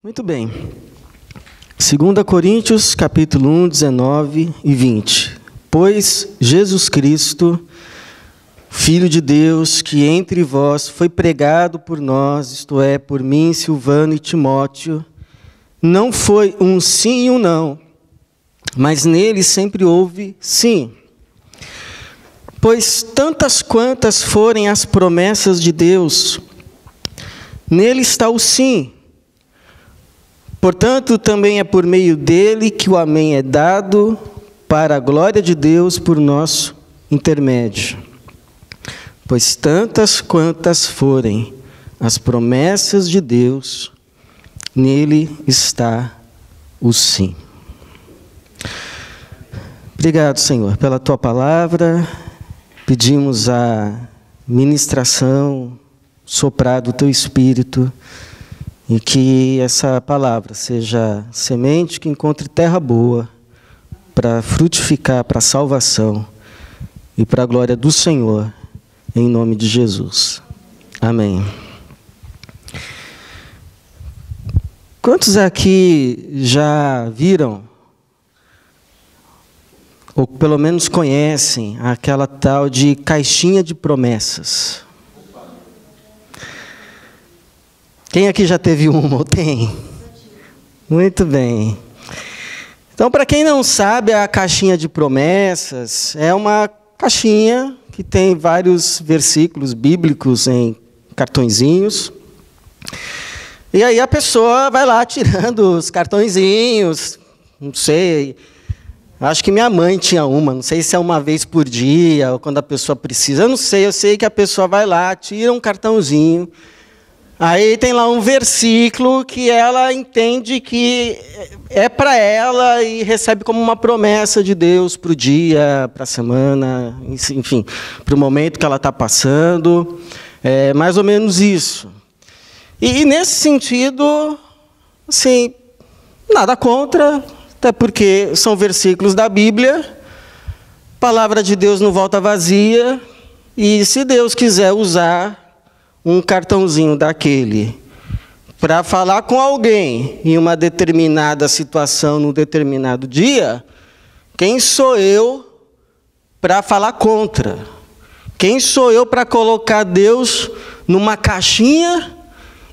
Muito bem. 2 Coríntios, capítulo 1, 19 e 20. Pois Jesus Cristo, Filho de Deus, que entre vós foi pregado por nós, isto é, por mim, Silvano e Timóteo, não foi um sim e um não, mas nele sempre houve sim. Pois tantas quantas forem as promessas de Deus, nele está o sim. Portanto, também é por meio dele que o amém é dado para a glória de Deus por nosso intermédio. Pois tantas quantas forem as promessas de Deus, nele está o sim. Obrigado, Senhor, pela tua palavra. Pedimos a ministração, soprar do teu Espírito, e que essa palavra seja semente que encontre terra boa para frutificar para a salvação e para a glória do Senhor, em nome de Jesus. Amém. Quantos aqui já viram, ou pelo menos conhecem, aquela tal de caixinha de promessas? Quem aqui já teve uma ou tem? Muito bem. Então, para quem não sabe, a caixinha de promessas é uma caixinha que tem vários versículos bíblicos em cartõezinhos. E aí a pessoa vai lá tirando os cartõezinhos, não sei, acho que minha mãe tinha uma, não sei se é uma vez por dia ou quando a pessoa precisa, eu não sei, eu sei que a pessoa vai lá, tira um cartãozinho. Aí tem lá um versículo que ela entende que é para ela e recebe como uma promessa de Deus para o dia, para a semana, enfim, para o momento que ela está passando. É mais ou menos isso. E nesse sentido, assim, nada contra, até porque são versículos da Bíblia, a palavra de Deus não volta vazia, e se Deus quiser usar um cartãozinho daquele para falar com alguém em uma determinada situação, num determinado dia, quem sou eu para falar contra? Quem sou eu para colocar Deus numa caixinha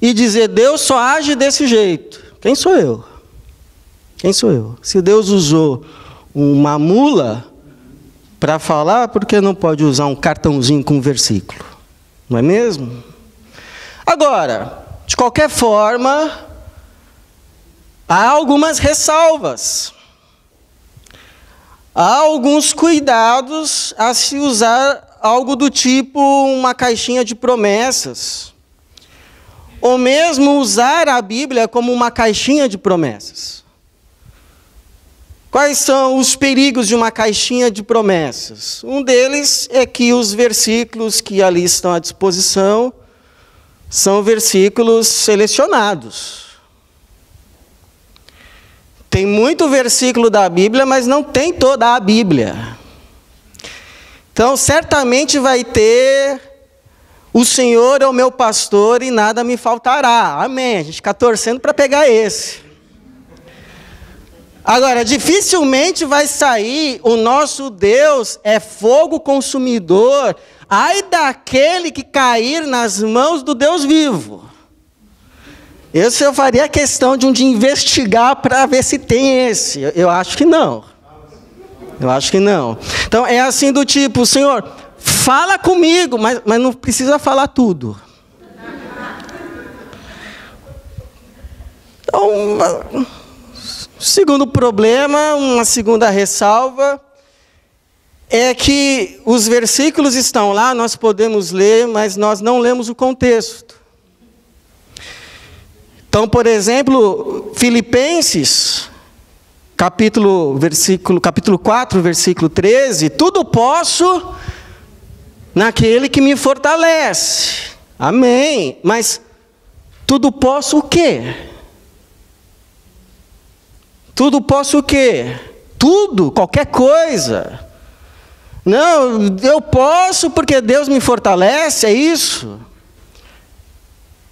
e dizer, Deus só age desse jeito? Quem sou eu? Quem sou eu? Se Deus usou uma mula para falar, por que não pode usar um cartãozinho com um versículo? Não é mesmo? Agora, de qualquer forma, há algumas ressalvas. Há alguns cuidados a se usar algo do tipo uma caixinha de promessas. Ou mesmo usar a Bíblia como uma caixinha de promessas. Quais são os perigos de uma caixinha de promessas? Um deles é que os versículos que ali estão à disposição são versículos selecionados. Tem muito versículo da Bíblia, mas não tem toda a Bíblia. Então, certamente vai ter o Senhor é o meu pastor e nada me faltará. Amém. A gente fica torcendo para pegar esse. Agora, dificilmente vai sair o nosso Deus é fogo consumidor. Ai daquele que cair nas mãos do Deus vivo. Esse eu faria questão de investigar para ver se tem esse. Eu acho que não. Eu acho que não. Então é assim do tipo, Senhor, fala comigo, mas não precisa falar tudo. Então, segundo problema, uma segunda ressalva, é que os versículos estão lá, nós podemos ler, mas nós não lemos o contexto. Então, por exemplo, Filipenses, capítulo 4, versículo 13, tudo posso naquele que me fortalece. Amém. Mas tudo posso o quê? Tudo posso o quê? Tudo, qualquer coisa. Não, eu posso porque Deus me fortalece, é isso?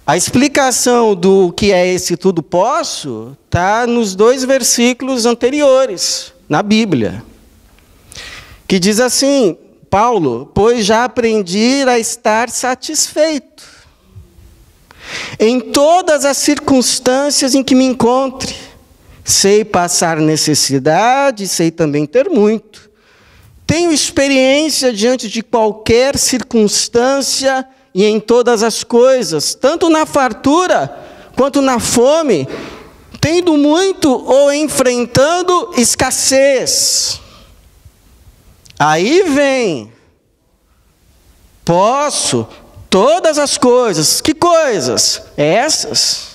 A explicação do que é esse tudo posso está nos 2 versículos anteriores, na Bíblia. Que diz assim, Paulo, pois já aprendi a estar satisfeito em todas as circunstâncias em que me encontre. Sei passar necessidade, sei também ter muito. Tenho experiência diante de qualquer circunstância e em todas as coisas, tanto na fartura quanto na fome, tendo muito ou enfrentando escassez. Aí vem, posso todas as coisas. Que coisas? Essas.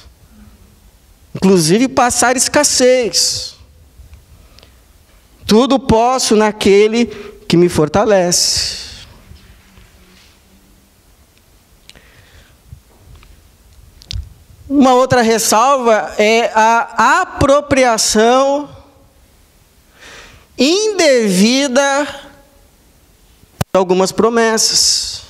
Inclusive passar escassez. Tudo posso naquele que me fortalece. Uma outra ressalva é a apropriação indevida de algumas promessas.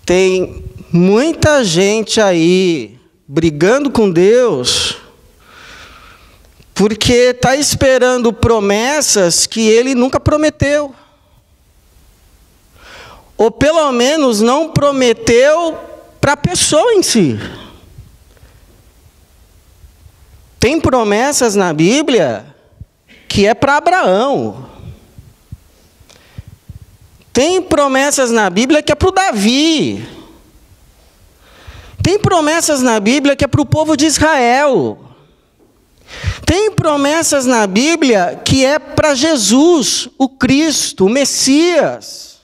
Tem muita gente aí brigando com Deus porque está esperando promessas que Ele nunca prometeu. Ou pelo menos não prometeu para a pessoa em si. Tem promessas na Bíblia que é para Abraão. Tem promessas na Bíblia que é para o Davi. Tem promessas na Bíblia que é para o povo de Israel. Tem promessas na Bíblia que é para Jesus, o Cristo, o Messias.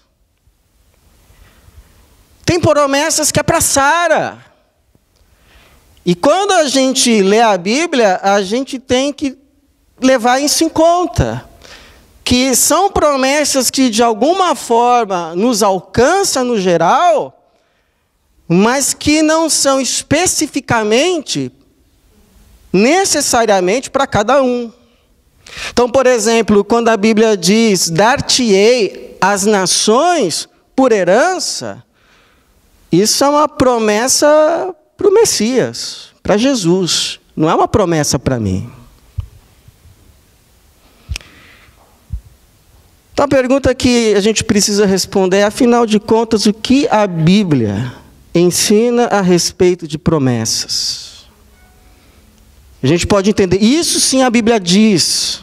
Tem promessas que é para Sara. E quando a gente lê a Bíblia, a gente tem que levar isso em conta. Que são promessas que de alguma forma nos alcançam no geral, mas que não são especificamente, necessariamente para cada um. Então, por exemplo, quando a Bíblia diz, dar-te-ei as nações por herança, isso é uma promessa para o Messias, para Jesus. Não é uma promessa para mim. Então a pergunta que a gente precisa responder é, afinal de contas, o que a Bíblia ensina a respeito de promessas? A gente pode entender, isso sim a Bíblia diz.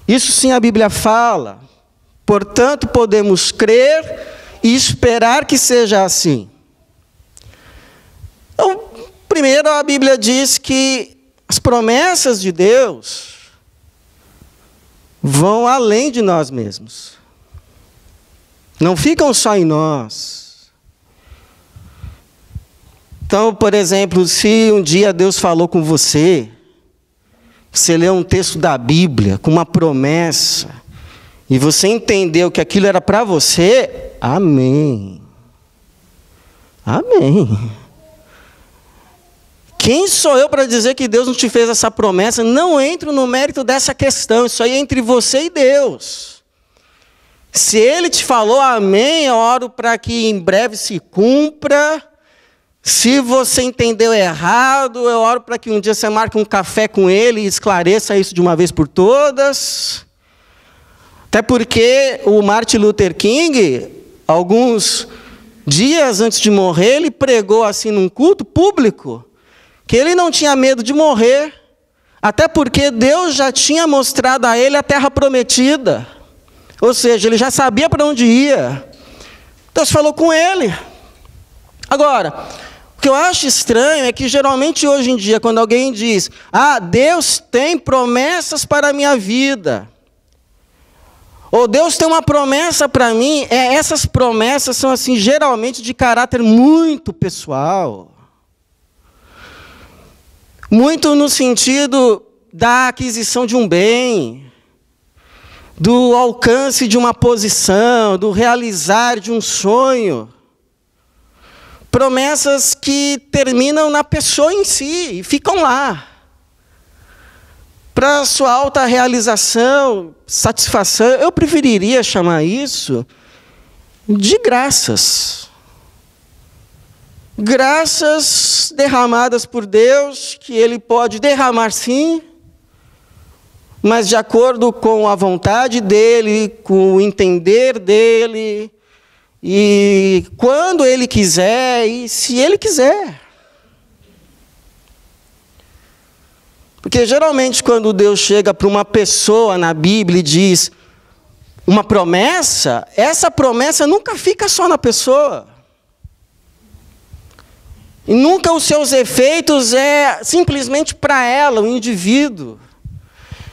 Isso sim a Bíblia fala. Portanto, podemos crer e esperar que seja assim. Então, primeiro a Bíblia diz que as promessas de Deus vão além de nós mesmos. Não ficam só em nós. Então, por exemplo, se um dia Deus falou com você, você leu um texto da Bíblia com uma promessa, e você entendeu que aquilo era para você, amém. Amém. Quem sou eu para dizer que Deus não te fez essa promessa? Não entro no mérito dessa questão. Isso aí é entre você e Deus. Se Ele te falou amém, eu oro para que em breve se cumpra. Se você entendeu errado, eu oro para que um dia você marque um café com Ele e esclareça isso de uma vez por todas. Até porque o Martin Luther King, alguns dias antes de morrer, ele pregou assim num culto público, que ele não tinha medo de morrer, até porque Deus já tinha mostrado a ele a terra prometida. Ou seja, ele já sabia para onde ia. Deus falou com ele. Agora, o que eu acho estranho é que geralmente hoje em dia, quando alguém diz, Deus tem promessas para a minha vida, ou Deus tem uma promessa para mim, essas promessas são assim, geralmente de caráter muito pessoal. Muito no sentido da aquisição de um bem, do alcance de uma posição, do realizar de um sonho. Promessas que terminam na pessoa em si e ficam lá. Para sua alta realização, satisfação, eu preferiria chamar isso de graças. Graças derramadas por Deus, que Ele pode derramar sim, mas de acordo com a vontade dEle, com o entender dEle, e quando Ele quiser, e se Ele quiser. Porque geralmente quando Deus chega para uma pessoa na Bíblia e diz uma promessa, essa promessa nunca fica só na pessoa. E nunca os seus efeitos é simplesmente para ela, o indivíduo.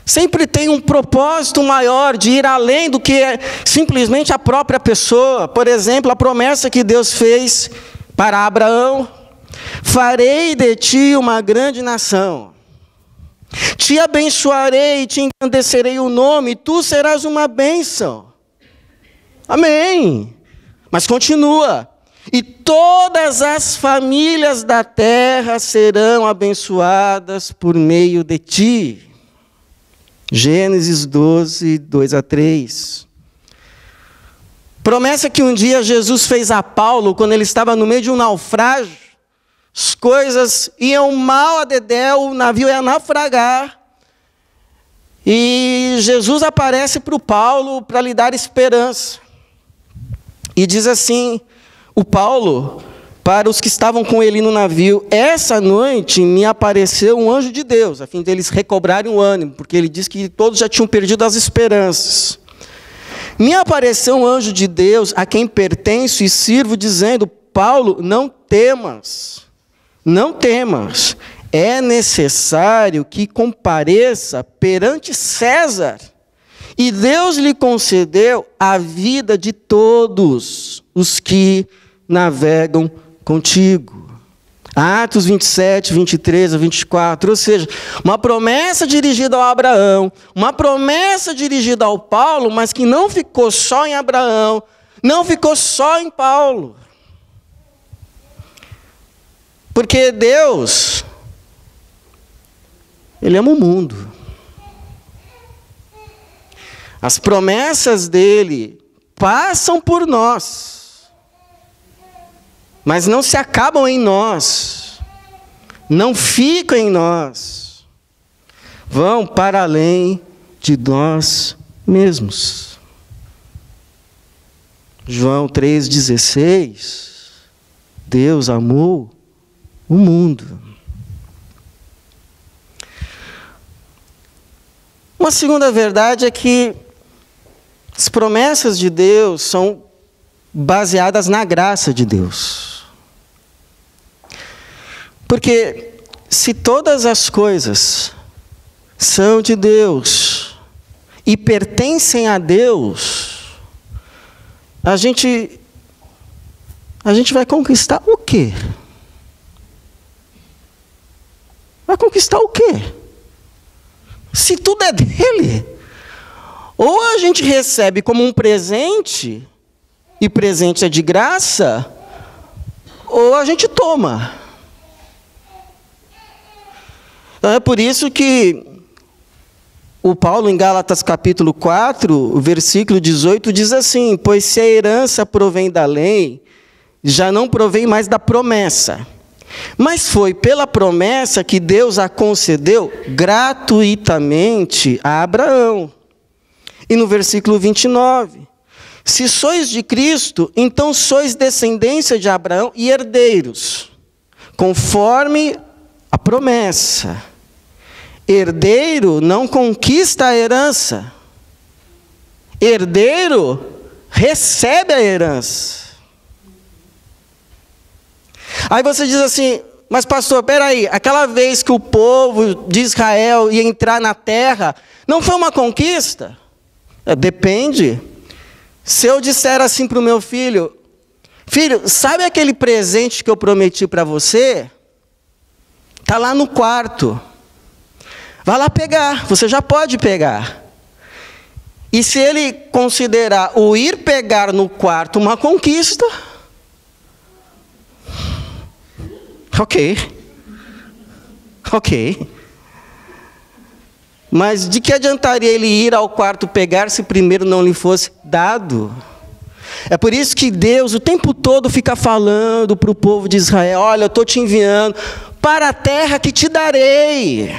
Sempre tem um propósito maior de ir além do que simplesmente a própria pessoa. Por exemplo, a promessa que Deus fez para Abraão: farei de ti uma grande nação. Te abençoarei e te engrandecerei o nome, e tu serás uma bênção. Amém. Mas continua. E todas as famílias da terra serão abençoadas por meio de ti. Gênesis 12, 2-3. Promessa que um dia Jesus fez a Paulo, quando ele estava no meio de um naufrágio. As coisas iam mal a dedéu, o navio ia naufragar. E Jesus aparece para o Paulo para lhe dar esperança. E diz assim, o Paulo, para os que estavam com ele no navio: essa noite me apareceu um anjo de Deus, a fim deles recobrarem o ânimo, porque ele diz que todos já tinham perdido as esperanças. Me apareceu um anjo de Deus, a quem pertenço e sirvo, dizendo: Paulo, não temas, não temas, é necessário que compareça perante César. E Deus lhe concedeu a vida de todos os que navegam contigo. Atos 27, 23-24, ou seja, uma promessa dirigida ao Abraão, uma promessa dirigida ao Paulo, mas que não ficou só em Abraão, não ficou só em Paulo. Porque Deus, Ele ama o mundo. As promessas dEle passam por nós, mas não se acabam em nós, não ficam em nós, vão para além de nós mesmos. João 3,16, Deus amou o mundo. Uma segunda verdade é que as promessas de Deus são baseadas na graça de Deus. Porque se todas as coisas são de Deus e pertencem a Deus, a gente vai conquistar o quê? Vai conquistar o quê? Se tudo é dele. Ou a gente recebe como um presente, e presente é de graça, ou a gente toma. Então é por isso que o Paulo, em Gálatas capítulo 4, versículo 18, diz assim: pois se a herança provém da lei, já não provém mais da promessa. Mas foi pela promessa que Deus a concedeu gratuitamente a Abraão. E no versículo 29, se sois de Cristo, então sois descendência de Abraão e herdeiros, conforme a promessa. Herdeiro não conquista a herança. Herdeiro recebe a herança. Aí você diz assim: mas pastor, peraí, aquela vez que o povo de Israel ia entrar na terra, não foi uma conquista? Depende. Se eu disser assim para o meu filho: filho, sabe aquele presente que eu prometi para você? Está lá no quarto. Vai lá pegar, você já pode pegar. E se ele considerar o ir pegar no quarto uma conquista, ok. Mas de que adiantaria ele ir ao quarto pegar se primeiro não lhe fosse dado? É por isso que Deus o tempo todo fica falando para o povo de Israel: olha, eu estou te enviando para a terra que te darei.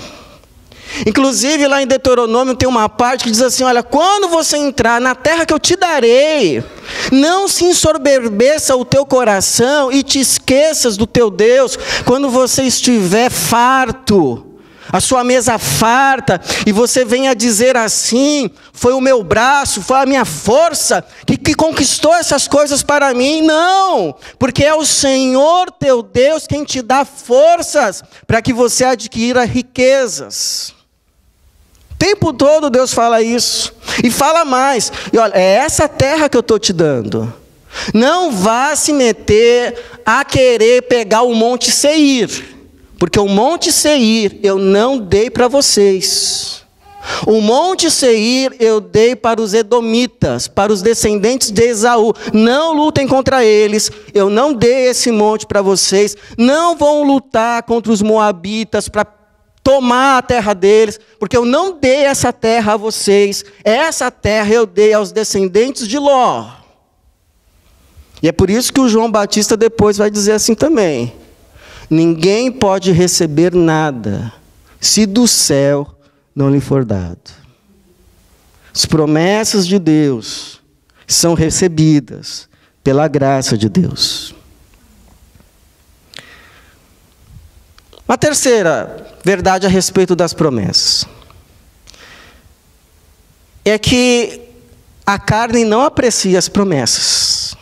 Inclusive lá em Deuteronômio tem uma parte que diz assim: olha, quando você entrar na terra que eu te darei, não se ensoberbeça o teu coração e te esqueças do teu Deus, quando você estiver farto, a sua mesa farta, e você venha dizer assim: foi o meu braço, foi a minha força que conquistou essas coisas para mim. Não, porque é o Senhor teu Deus quem te dá forças para que você adquira riquezas. O tempo todo Deus fala isso, e fala mais: e olha, é essa terra que eu estou te dando. Não vá se meter a querer pegar o Monte Seir, porque o Monte Seir eu não dei para vocês. O Monte Seir eu dei para os edomitas, para os descendentes de Esaú. Não lutem contra eles, eu não dei esse monte para vocês. Não vão lutar contra os moabitas para tomar a terra deles, porque eu não dei essa terra a vocês. Essa terra eu dei aos descendentes de Ló. E é por isso que o João Batista depois vai dizer assim também: ninguém pode receber nada se do céu não lhe for dado. As promessas de Deus são recebidas pela graça de Deus. Uma terceira verdade a respeito das promessas é que a carne não aprecia as promessas,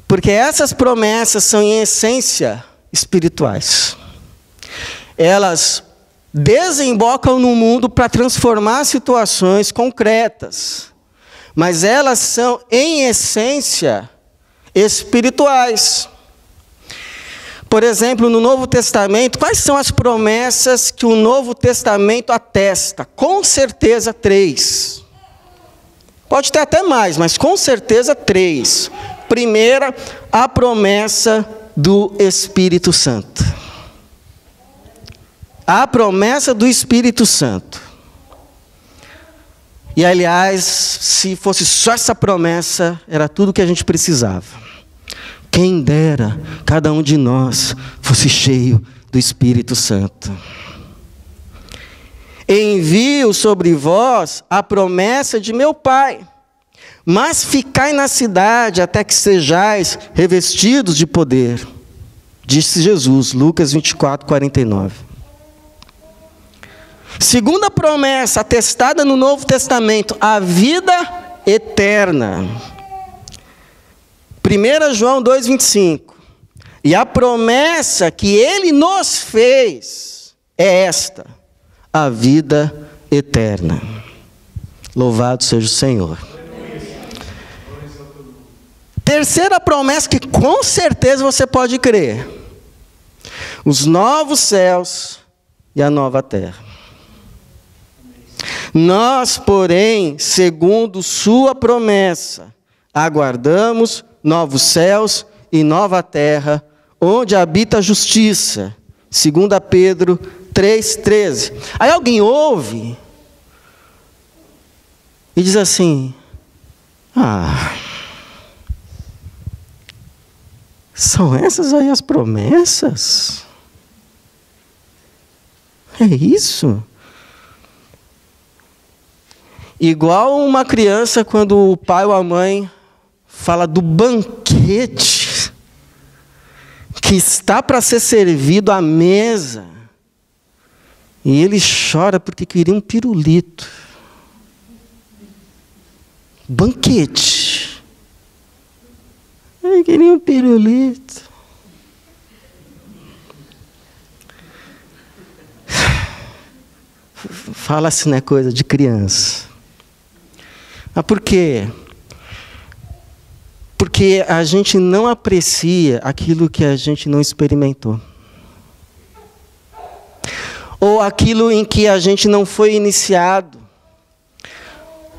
porque essas promessas são em essência espirituais. Elas desembocam no mundo para transformar situações concretas, mas elas são em essência espirituais. Por exemplo, no Novo Testamento, quais são as promessas que o Novo Testamento atesta? Com certeza 3. Pode ter até mais, mas com certeza 3. Primeira, a promessa do Espírito Santo. A promessa do Espírito Santo. E aliás, se fosse só essa promessa, era tudo que a gente precisava. Quem dera cada um de nós fosse cheio do Espírito Santo. Envio sobre vós a promessa de meu Pai, mas ficai na cidade até que sejais revestidos de poder, disse Jesus, Lucas 24, 49. Segunda promessa atestada no Novo Testamento, a vida eterna. 1 João 2,25. E a promessa que Ele nos fez é esta: a vida eterna. Louvado seja o Senhor. Terceira promessa que com certeza você pode crer: os novos céus e a nova terra. Nós, porém, segundo sua promessa, aguardamos novos céus e nova terra, onde habita a justiça. 2 Pedro 3,13. Aí alguém ouve e diz assim: são essas aí as promessas? É isso? Igual uma criança quando o pai ou a mãe fala do banquete que está para ser servido à mesa, e ele chora porque queria um pirulito. Banquete. Ele queria um pirulito. Fala-se, né, coisa de criança. Mas por quê? Porque a gente não aprecia aquilo que a gente não experimentou. Ou aquilo em que a gente não foi iniciado.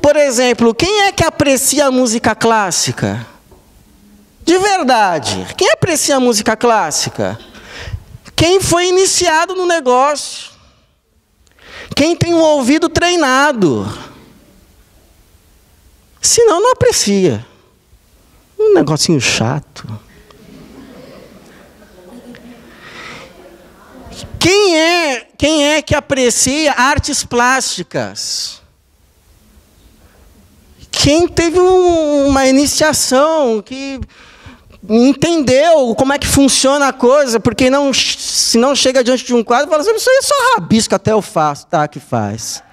Por exemplo, quem é que aprecia a música clássica? De verdade. Quem aprecia a música clássica? Quem foi iniciado no negócio. Quem tem um ouvido treinado. Senão não aprecia. Um negocinho chato. Quem é que aprecia artes plásticas? Quem teve uma iniciação, que entendeu como é que funciona a coisa, porque se não chega diante de um quadro e fala assim, isso aí é só rabisco, até eu faço, tá, que faz.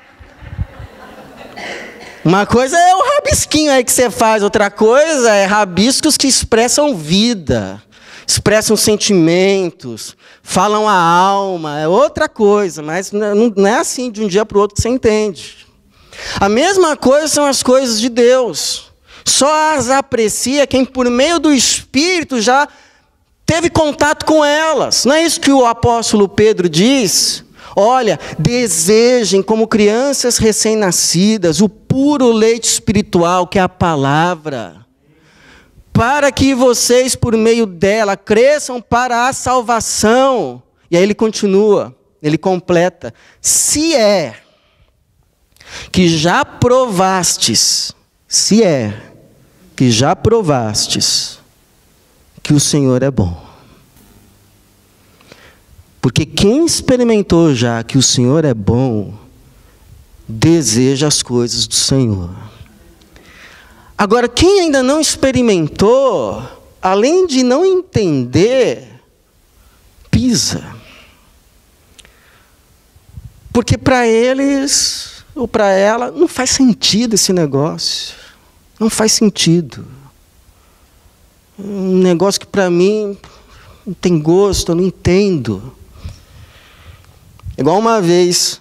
Uma coisa é o rabisquinho aí que você faz, outra coisa é rabiscos que expressam vida, expressam sentimentos, falam a alma, é outra coisa, mas não é assim de um dia para o outro que você entende. A mesma coisa são as coisas de Deus. Só as aprecia quem por meio do Espírito já teve contato com elas. Não é isso que o apóstolo Pedro diz? Olha, desejem como crianças recém-nascidas o puro leite espiritual, que é a palavra, para que vocês, por meio dela, cresçam para a salvação. E aí ele continua, ele completa. Se é que já provastes, que o Senhor é bom. Porque quem experimentou já que o Senhor é bom, deseja as coisas do Senhor. Agora, quem ainda não experimentou, além de não entender, pisa. Porque para eles, ou para ela, não faz sentido esse negócio. Não faz sentido. Um negócio que para mim não tem gosto, eu não entendo. Igual uma vez,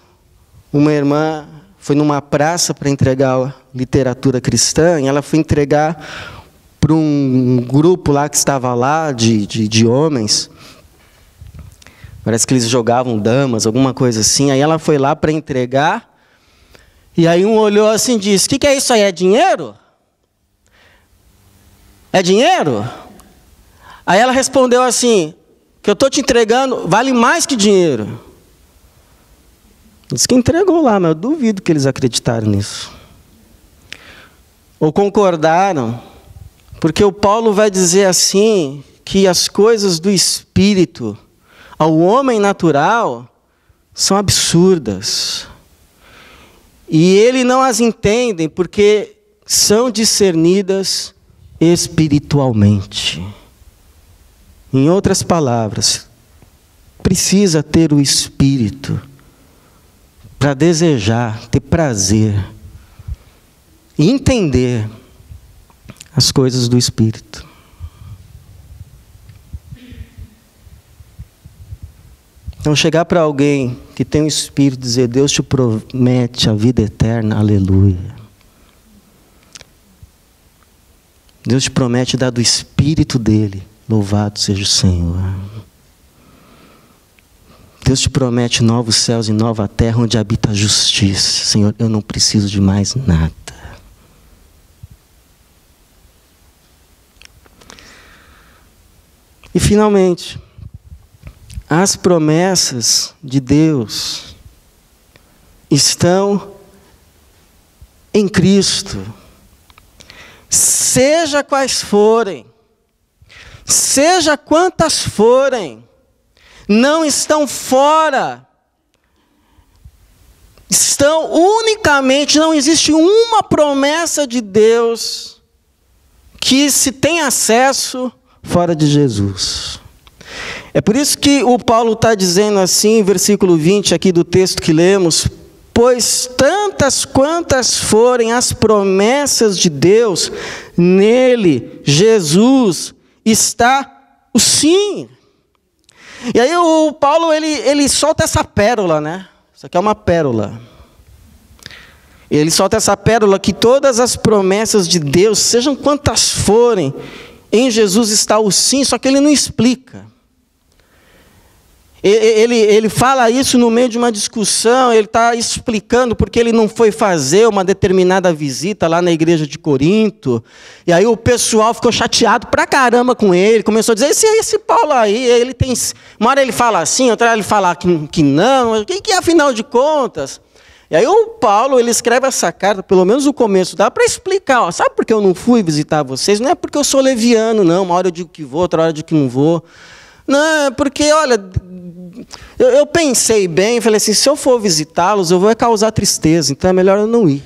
uma irmã foi numa praça para entregar literatura cristã, e ela foi entregar para um grupo lá que estava lá, de homens. Parece que eles jogavam damas, alguma coisa assim. Aí ela foi lá para entregar, e aí um olhou assim e disse, o que é isso aí, é dinheiro? É dinheiro? Aí ela respondeu assim, que eu estou te entregando vale mais que dinheiro. Diz que entregou lá, mas eu duvido que eles acreditaram nisso. Ou concordaram, porque o Paulo vai dizer assim, que as coisas do Espírito ao homem natural são absurdas. E ele não as entendem porque são discernidas espiritualmente. Em outras palavras, precisa ter o Espírito para desejar, ter prazer e entender as coisas do Espírito. Então, chegar para alguém que tem o Espírito e dizer, Deus te promete a vida eterna, aleluia. Deus te promete dar do Espírito dele, louvado seja o Senhor. Deus te promete novos céus e nova terra, onde habita a justiça. Senhor, eu não preciso de mais nada. E finalmente, as promessas de Deus estão em Cristo. Seja quais forem, seja quantas forem, não estão fora, estão unicamente, não existe uma promessa de Deus que se tem acesso fora de Jesus. É por isso que o Paulo está dizendo assim, versículo 20 aqui do texto que lemos, pois tantas quantas forem as promessas de Deus, nele, Jesus, está o sim. E aí o Paulo, ele solta essa pérola, né? Isso aqui é uma pérola. Ele solta essa pérola que todas as promessas de Deus, sejam quantas forem, em Jesus está o sim, só que ele não explica. Ele fala isso no meio de uma discussão, ele está explicando porque ele não foi fazer uma determinada visita lá na igreja de Corinto, e aí o pessoal ficou chateado pra caramba com ele, começou a dizer, esse Paulo aí, ele tem... Uma hora ele fala assim, outra hora ele fala que não, o que é afinal de contas? E aí o Paulo, ele escreve essa carta, pelo menos o começo, dá para explicar. Ó, sabe por que eu não fui visitar vocês? Não é porque eu sou leviano, não. Uma hora eu digo que vou, outra hora eu digo que não vou. Não, é porque, olha, eu pensei bem, falei assim, se eu for visitá-los, eu vou causar tristeza, então é melhor eu não ir.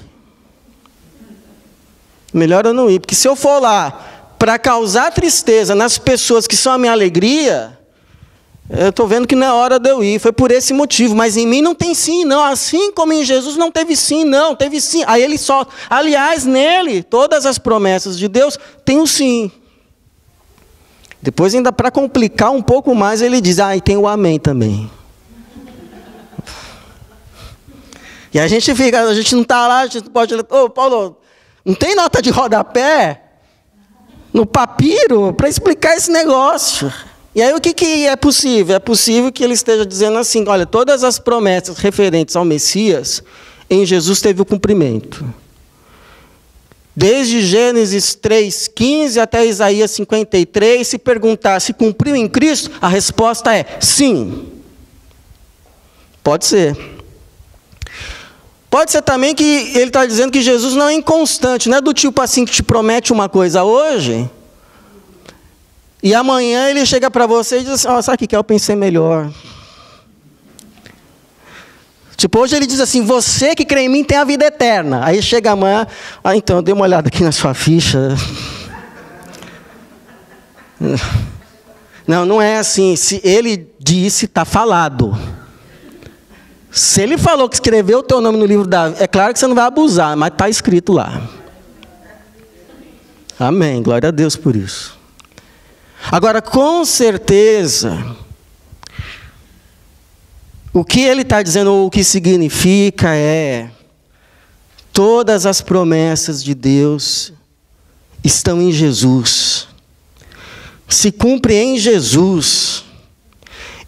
Melhor eu não ir, porque se eu for lá para causar tristeza nas pessoas que são a minha alegria, eu estou vendo que não é hora de eu ir. Foi por esse motivo, mas em mim não tem sim, não. Assim como em Jesus não teve sim, não, teve sim. Aí ele só, aliás, nele, todas as promessas de Deus têm o sim. Depois, ainda para complicar um pouco mais, ele diz, e tem o amém também. E a gente não está lá, a gente pode... Paulo, não tem nota de rodapé no papiro para explicar esse negócio. E aí o que é possível? É possível que ele esteja dizendo assim, olha, todas as promessas referentes ao Messias, em Jesus teve o cumprimento. Desde Gênesis 3:15 até Isaías 53, se perguntar se cumpriu em Cristo, a resposta é sim. Pode ser. Pode ser também que ele está dizendo que Jesus não é inconstante, não é do tipo assim que te promete uma coisa hoje, e amanhã ele chega para você e diz assim, sabe o que eu pensei melhor? Tipo, hoje ele diz assim, você que crê em mim tem a vida eterna. Aí chega amanhã, então, eu dei uma olhada aqui na sua ficha. Não, não é assim. Se ele disse, está falado. Se ele falou que escreveu o teu nome no livro da vida, é claro que você não vai abusar, mas está escrito lá. Amém, glória a Deus por isso. Agora, com certeza, o que ele está dizendo, ou o que significa é, todas as promessas de Deus estão em Jesus, se cumprem em Jesus,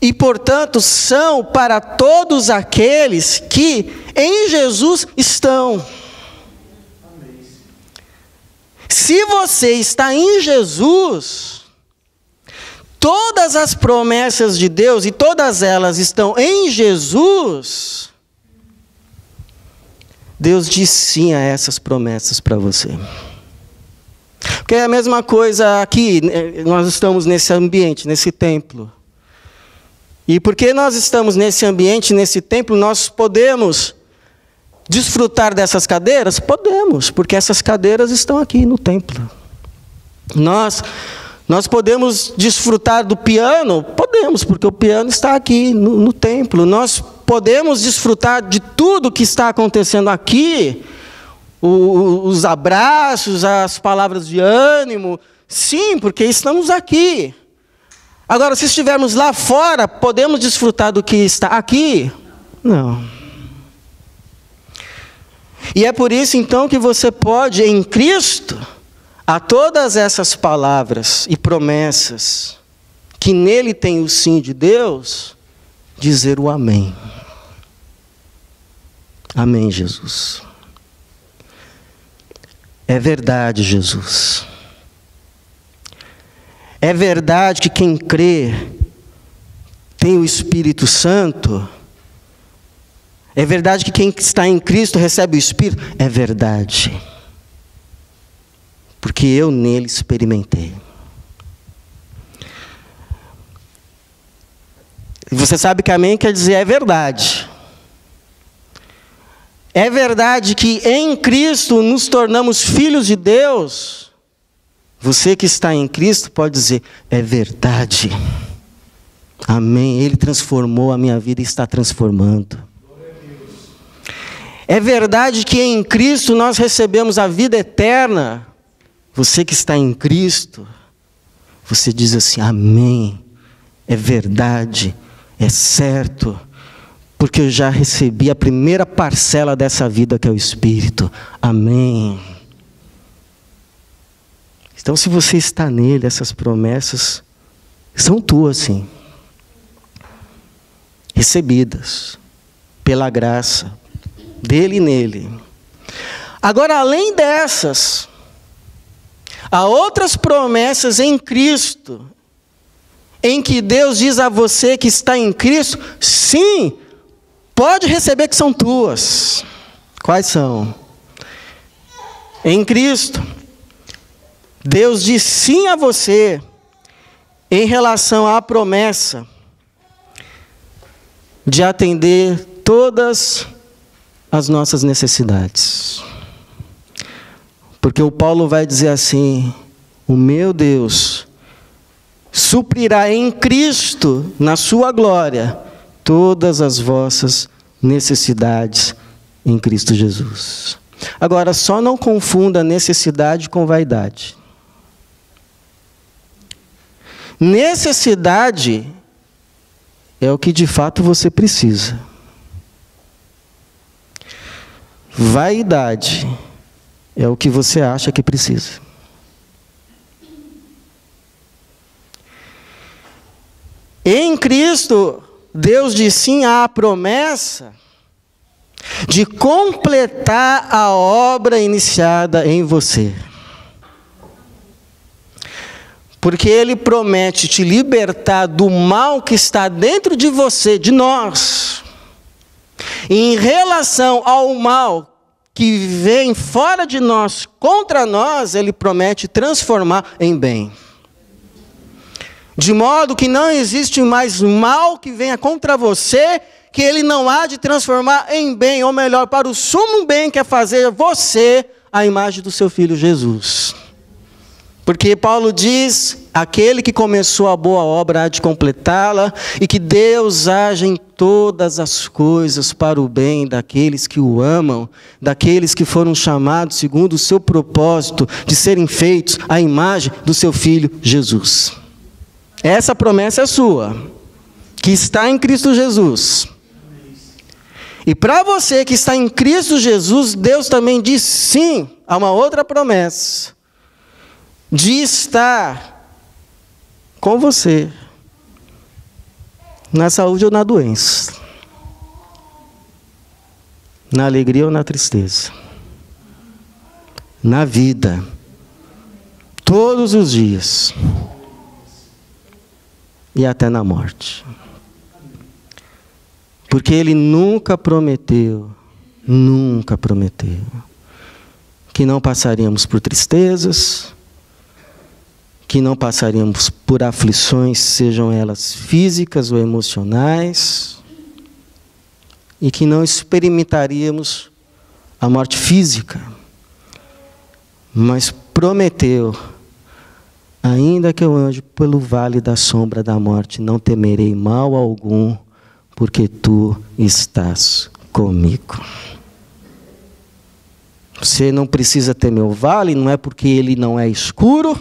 e portanto são para todos aqueles que em Jesus estão. Se você está em Jesus, todas as promessas de Deus, e todas elas estão em Jesus, Deus diz sim a essas promessas para você. Porque é a mesma coisa aqui, nós estamos nesse ambiente, nesse templo. E porque nós estamos nesse ambiente, nesse templo, nós podemos desfrutar dessas cadeiras? Podemos, porque essas cadeiras estão aqui no templo. Nós podemos desfrutar do piano? Podemos, porque o piano está aqui no templo. Nós podemos desfrutar de tudo que está acontecendo aqui, os abraços, as palavras de ânimo. Sim, porque estamos aqui. Agora, se estivermos lá fora, podemos desfrutar do que está aqui? Não. E é por isso, então, que você pode, em Cristo, a todas essas palavras e promessas, que nele tem o sim de Deus, dizer o amém. Amém, Jesus. É verdade, Jesus. É verdade que quem crê tem o Espírito Santo. É verdade que quem está em Cristo recebe o Espírito. É verdade. Porque eu nele experimentei. E você sabe que amém quer dizer é verdade. É verdade que em Cristo nos tornamos filhos de Deus. Você que está em Cristo pode dizer, é verdade. Amém. Ele transformou a minha vida e está transformando. É verdade que em Cristo nós recebemos a vida eterna. Você que está em Cristo, você diz assim, amém. É verdade, é certo. Porque eu já recebi a primeira parcela dessa vida que é o Espírito. Amém. Então, se você está nele, essas promessas são tuas, sim. Recebidas pela graça dele e nele. Agora, além dessas, há outras promessas em Cristo, em que Deus diz a você que está em Cristo, sim, pode receber que são tuas. Quais são? Em Cristo, Deus diz sim a você em relação à promessa de atender todas as nossas necessidades. Porque o Paulo vai dizer assim: o meu Deus suprirá em Cristo, na sua glória, todas as vossas necessidades em Cristo Jesus. Agora, só não confunda necessidade com vaidade. Necessidade é o que de fato você precisa. Vaidade é o que você acha que precisa. Em Cristo, Deus diz sim à promessa de completar a obra iniciada em você. Porque Ele promete te libertar do mal que está dentro de você, de nós. E em relação ao mal que vem fora de nós, contra nós, Ele promete transformar em bem. De modo que não existe mais mal que venha contra você, que Ele não há de transformar em bem, ou melhor, para o sumo bem que é fazer você a imagem do seu Filho Jesus. Porque Paulo diz, aquele que começou a boa obra há de completá-la, e que Deus age em todas as coisas para o bem daqueles que o amam, daqueles que foram chamados segundo o seu propósito de serem feitos à imagem do seu Filho Jesus. Essa promessa é sua, que está em Cristo Jesus. E para você que está em Cristo Jesus, Deus também diz sim a uma outra promessa, de estar com você, na saúde ou na doença, na alegria ou na tristeza, na vida, todos os dias, e até na morte. Porque Ele nunca prometeu que não passaríamos por tristezas, que não passaríamos por aflições, sejam elas físicas ou emocionais, e que não experimentaríamos a morte física. Mas prometeu: ainda que eu ande pelo vale da sombra da morte, não temerei mal algum, porque tu estás comigo. Você não precisa temer o vale, não é porque ele não é escuro,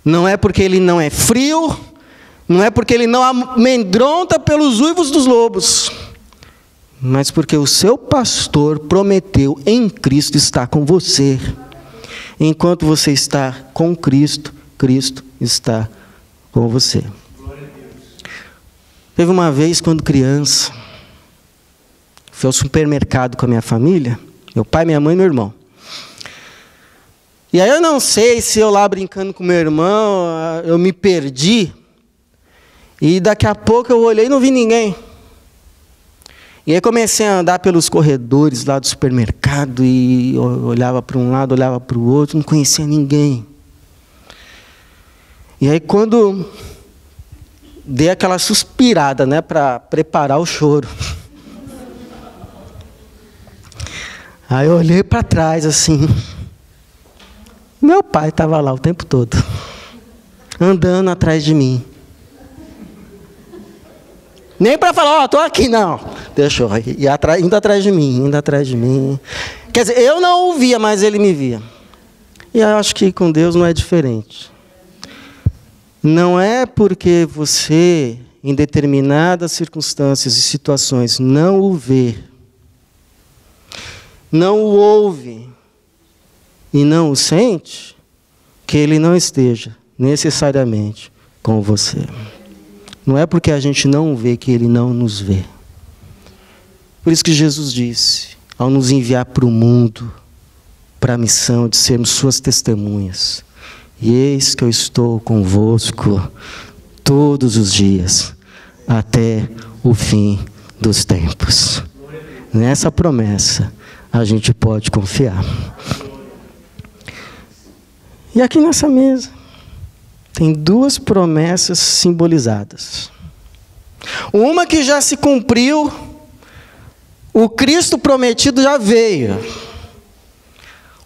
não é porque ele não é frio, não é porque ele não amedronta pelos uivos dos lobos, mas porque o seu pastor prometeu em Cristo estar com você. Enquanto você está com Cristo, Cristo está com você. Teve uma vez, quando criança, fui ao supermercado com a minha família, meu pai, minha mãe e meu irmão. E aí eu não sei se eu lá brincando com meu irmão, eu me perdi. E daqui a pouco eu olhei e não vi ninguém. E aí comecei a andar pelos corredores lá do supermercado, e eu olhava para um lado, olhava para o outro, não conhecia ninguém. E aí quando dei aquela suspirada, né, para preparar o choro. Aí eu olhei para trás assim. Meu pai estava lá o tempo todo, andando atrás de mim. Nem para falar, estou aqui, não. Deixou, indo atrás de mim. Quer dizer, eu não o via, mas ele me via. E eu acho que com Deus não é diferente. Não é porque você, em determinadas circunstâncias e situações, não o vê, não o ouve e não o sente, que Ele não esteja necessariamente com você. Não é porque a gente não o vê que Ele não nos vê. Por isso que Jesus disse, ao nos enviar para o mundo, para a missão de sermos suas testemunhas: e eis que eu estou convosco todos os dias, até o fim dos tempos. Nessa promessa a gente pode confiar. E aqui nessa mesa tem duas promessas simbolizadas. Uma que já se cumpriu, o Cristo prometido já veio.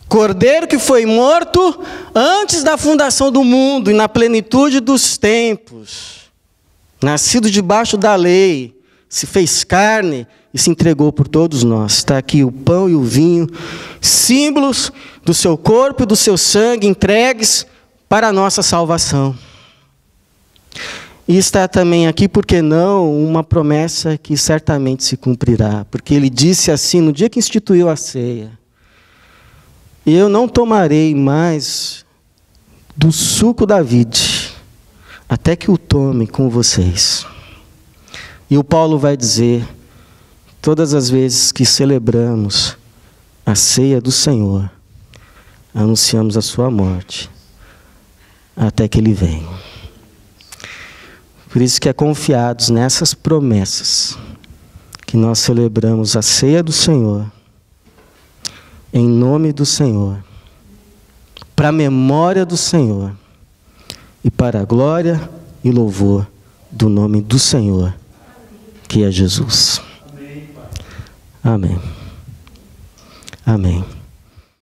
Cordeiro que foi morto antes da fundação do mundo e na plenitude dos tempos. Nascido debaixo da lei, se fez carne e se entregou por todos nós. Está aqui o pão e o vinho, símbolos do seu corpo e do seu sangue entregues para a nossa salvação. E está também aqui, por que não, uma promessa que certamente se cumprirá. Porque ele disse assim no dia que instituiu a ceia: eu não tomarei mais do suco da vide, até que o tome com vocês. E o Paulo vai dizer, todas as vezes que celebramos a ceia do Senhor, anunciamos a sua morte, até que ele venha. Por isso que é confiados nessas promessas que nós celebramos a ceia do Senhor, em nome do Senhor, para a memória do Senhor e para a glória e louvor do nome do Senhor, que é Jesus. Amém. Amém.